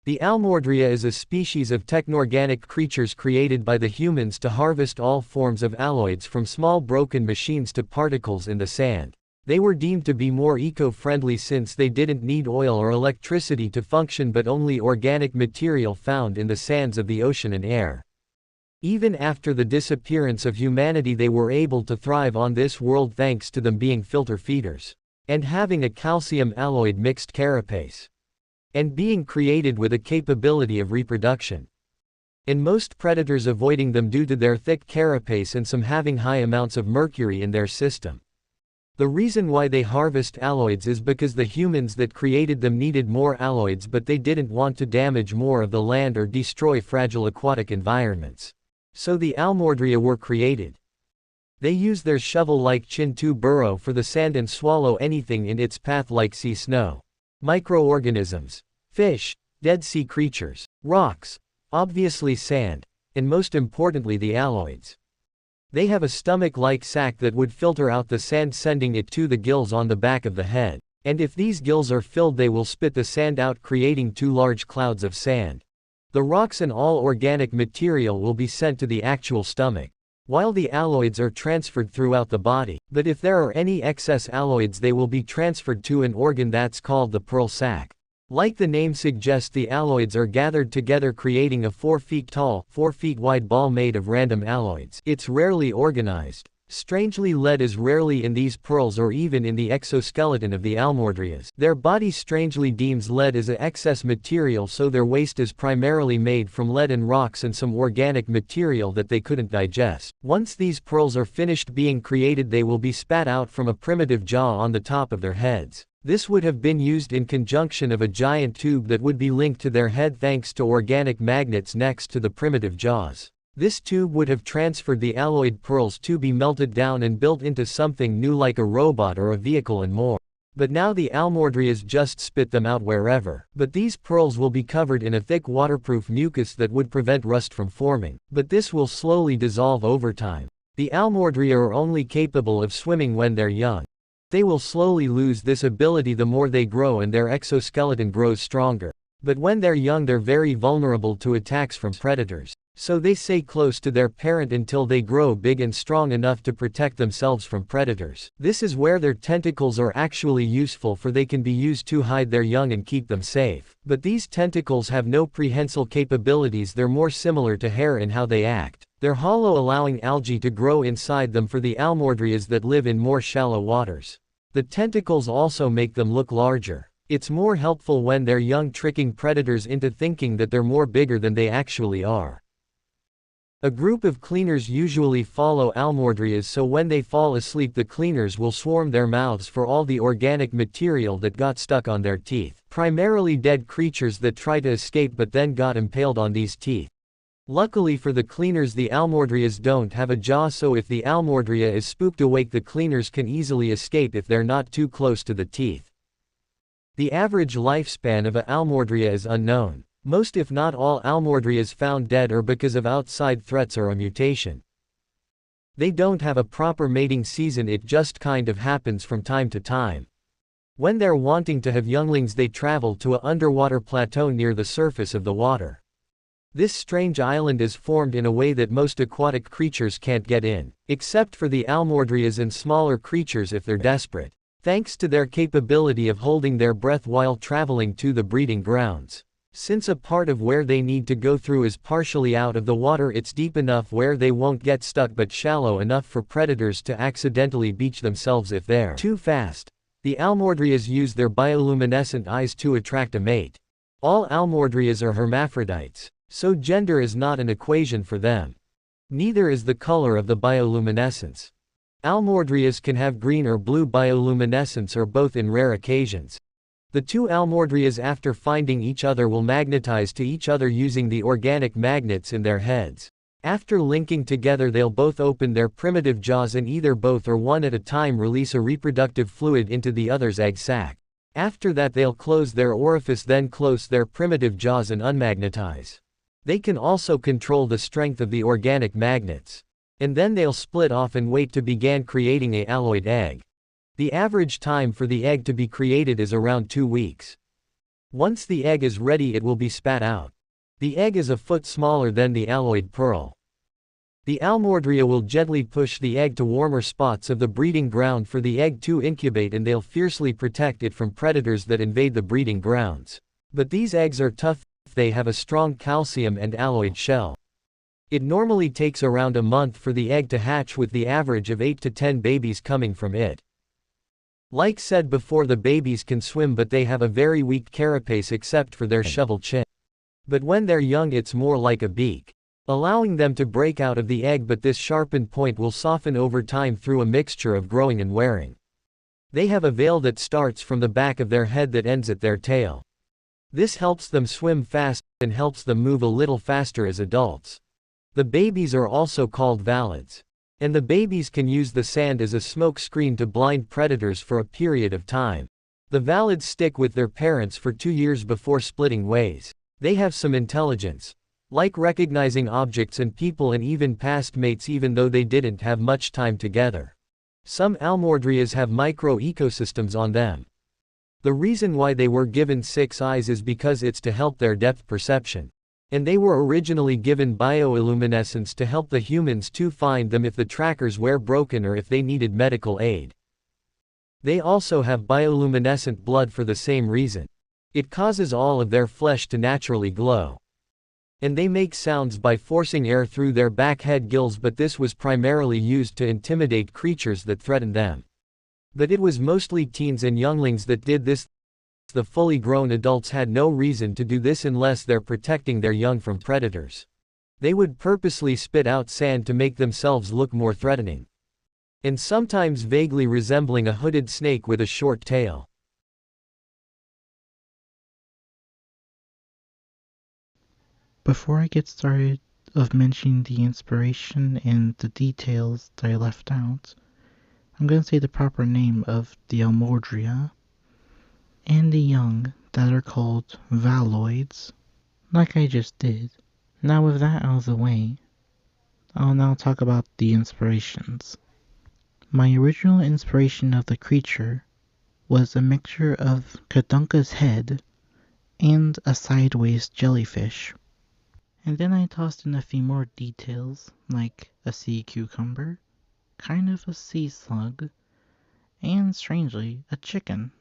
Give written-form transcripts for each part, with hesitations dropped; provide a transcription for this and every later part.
The Almordrea is a species of technorganic creatures created by the humans to harvest all forms of alloys from small broken machines to particles in the sand. They were deemed to be more eco-friendly since they didn't need oil or electricity to function but only organic material found in the sands of the ocean and air. Even after the disappearance of humanity, they were able to thrive on this world thanks to them being filter feeders, and having a calcium alloyed mixed carapace, and being created with a capability of reproduction. And most predators avoiding them due to their thick carapace and some having high amounts of mercury in their system. The reason why they harvest alloys is because the humans that created them needed more alloys, but they didn't want to damage more of the land or destroy fragile aquatic environments. So the Almordrea were created. They use their shovel-like chin to burrow for the sand and swallow anything in its path like sea snow, microorganisms, fish, dead sea creatures, rocks, obviously sand, and most importantly the alloys. They have a stomach-like sac that would filter out the sand, sending it to the gills on the back of the head. And if these gills are filled, they will spit the sand out, creating two large clouds of sand. The rocks and all organic material will be sent to the actual stomach, while the alloys are transferred throughout the body. But if there are any excess alloys, they will be transferred to an organ that's called the pearl sac. Like the name suggests, the alloys are gathered together, creating a 4 feet tall, 4 feet wide ball made of random alloys. It's rarely organized. Strangely, lead is rarely in these pearls or even in the exoskeleton of the Almordreas. Their body strangely deems lead as an excess material, so their waste is primarily made from lead and rocks and some organic material that they couldn't digest. Once these pearls are finished being created, they will be spat out from a primitive jaw on the top of their heads. This would have been used in conjunction of a giant tube that would be linked to their head thanks to organic magnets next to the primitive jaws. This tube would have transferred the alloyed pearls to be melted down and built into something new like a robot or a vehicle and more. But now the Almordreas just spit them out wherever. But these pearls will be covered in a thick waterproof mucus that would prevent rust from forming. But this will slowly dissolve over time. The Almordrea are only capable of swimming when they're young. They will slowly lose this ability the more they grow and their exoskeleton grows stronger. But when they're young, they're very vulnerable to attacks from predators. So they stay close to their parent until they grow big and strong enough to protect themselves from predators. This is where their tentacles are actually useful, for they can be used to hide their young and keep them safe. But these tentacles have no prehensile capabilities. They're more similar to hair in how they act. They're hollow, allowing algae to grow inside them for the Almordreas that live in more shallow waters. The tentacles also make them look larger. It's more helpful when they're young, tricking predators into thinking that they're more bigger than they actually are. A group of cleaners usually follow Almordreas, so when they fall asleep the cleaners will swarm their mouths for all the organic material that got stuck on their teeth. Primarily dead creatures that try to escape but then got impaled on these teeth. Luckily for the cleaners, the Almordreas don't have a jaw, so if the Almordrea is spooked awake, the cleaners can easily escape if they're not too close to the teeth. The average lifespan of a Almordrea is unknown. Most if not all Almordreas found dead are because of outside threats or a mutation. They don't have a proper mating season, it just kind of happens from time to time. When they're wanting to have younglings, they travel to an underwater plateau near the surface of the water. This strange island is formed in a way that most aquatic creatures can't get in, except for the Almordreas and smaller creatures if they're desperate, thanks to their capability of holding their breath while traveling to the breeding grounds. Since a part of where they need to go through is partially out of the water, it's deep enough where they won't get stuck but shallow enough for predators to accidentally beach themselves if they're too fast. The Almordreas use their bioluminescent eyes to attract a mate. All Almordreas are hermaphrodites, so gender is not an equation for them. Neither is the color of the bioluminescence. Almordreas can have green or blue bioluminescence or both in rare occasions. The two Almordreas, after finding each other, will magnetize to each other using the organic magnets in their heads. After linking together, they'll both open their primitive jaws and either both or one at a time release a reproductive fluid into the other's egg sac. After that, they'll close their orifice, then close their primitive jaws and unmagnetize. They can also control the strength of the organic magnets. And then they'll split off and wait to begin creating a alloyed egg. The average time for the egg to be created is around 2 weeks. Once the egg is ready, it will be spat out. The egg is a foot smaller than the alloyed pearl. The Almordrea will gently push the egg to warmer spots of the breeding ground for the egg to incubate, and they'll fiercely protect it from predators that invade the breeding grounds. But these eggs are tough, they have a strong calcium and alloyed shell. It normally takes around a month for the egg to hatch, with the average of 8 to 10 babies coming from it. Like said before, the babies can swim, but they have a very weak carapace except for their shovel chin. But when they're young, it's more like a beak, allowing them to break out of the egg, but this sharpened point will soften over time through a mixture of growing and wearing. They have a veil that starts from the back of their head that ends at their tail. This helps them swim fast and helps them move a little faster as adults. The babies are also called valids. And the babies can use the sand as a smoke screen to blind predators for a period of time. The valids stick with their parents for 2 years before splitting ways. They have some intelligence, like recognizing objects and people and even past mates, even though they didn't have much time together. Some Almordreas have micro-ecosystems on them. The reason why they were given 6 eyes is because it's to help their depth perception. And they were originally given bioluminescence to help the humans to find them if the trackers were broken or if they needed medical aid. They also have bioluminescent blood for the same reason. It causes all of their flesh to naturally glow. And they make sounds by forcing air through their back head gills, but this was primarily used to intimidate creatures that threatened them. But it was mostly teens and younglings that did this. The fully grown adults had no reason to do this unless they're protecting their young from predators. They would purposely spit out sand to make themselves look more threatening. And sometimes vaguely resembling a hooded snake with a short tail. Before I get started of mentioning the inspiration and the details that I left out, I'm going to say the proper name of the Almordrea and the young that are called valoids, like I just did. Now with that out of the way, I'll now talk about the inspirations. My original inspiration of the creature was a mixture of Kadunka's head and a sideways jellyfish. And then I tossed in a few more details, like a sea cucumber, kind of a sea slug, and strangely, a chicken.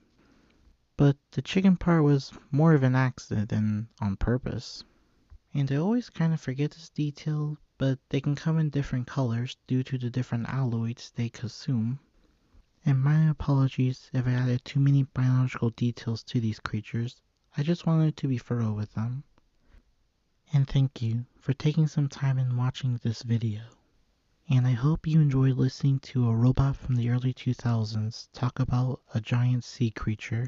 But the chicken part was more of an accident than on purpose. And I always kind of forget this detail, but they can come in different colors due to the different alloys they consume. And my apologies if I added too many biological details to these creatures. I just wanted to be thorough with them. And thank you for taking some time and watching this video. And I hope you enjoyed listening to a robot from the early 2000s talk about a giant sea creature.